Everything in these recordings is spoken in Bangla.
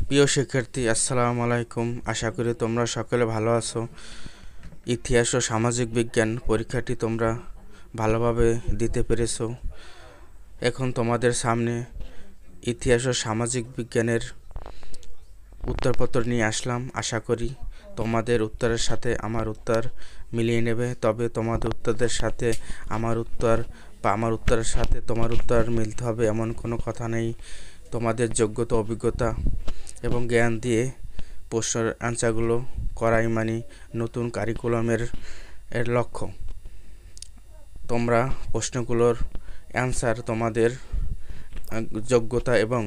প্রিয় শিক্ষার্থী, আসসালামু আলাইকুম। আশা করি তোমরা সকলে ভালো আছো। ইতিহাস ও সামাজিক বিজ্ঞান পরীক্ষাটি তোমরা ভালোভাবে দিতে পেরেছো। এখন তোমাদের সামনে ইতিহাস ও সামাজিক বিজ্ঞানের উত্তরপত্র নিয়ে আসলাম। আশা করি তোমাদের উত্তরের সাথে আমার উত্তর মিলিয়ে নেবে। তবে তোমাদের উত্তরদের সাথে আমার উত্তর বা আমার উত্তরের সাথে তোমার উত্তর মিলতে হবে এমন কোনো কথা নেই। তোমাদের যোগ্যতা, অভিজ্ঞতা এবং জ্ঞান দিয়ে প্রশ্নের অ্যান্সারগুলো করাই মানে নতুন কারিকুলামের লক্ষ্য। তোমরা প্রশ্নগুলোর অ্যান্সার তোমাদের যোগ্যতা এবং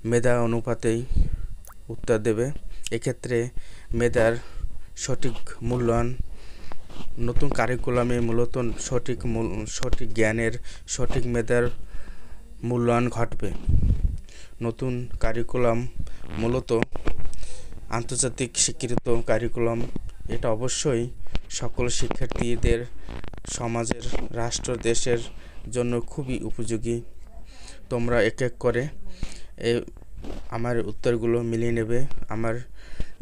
মেধা অনুপাতেই উত্তর দেবে। এক্ষেত্রে মেধার সঠিক মূল্যায়ন নতুন কারিকুলামে মূলত সঠিক জ্ঞানের সঠিক মেধার মূল্যায়ন ঘটবে। নতুন কারিকুলাম মূলত আন্তর্জাতিক স্বীকৃত কারিকুলাম। এটা অবশ্যই সকল শিক্ষার্থীদের, সমাজের, রাষ্ট্র, দেশের জন্য খুবই উপযোগী। তোমরা এক এক করে আমার উত্তরগুলো মিলিয়ে নেবে। আমার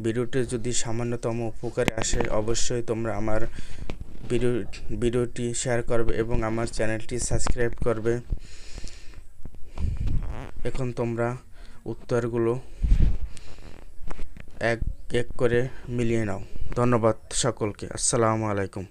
ভিডিওটি যদি সামান্যতম উপকারে আসে অবশ্যই তোমরা আমার ভিডিওটি শেয়ার করবে এবং আমার চ্যানেলটি সাবস্ক্রাইব করবে। এখন তোমরা উত্তরগুলো এক এক করে মিলিয়ে নাও। ধন্যবাদ সকলকে। আসসালামু আলাইকুম।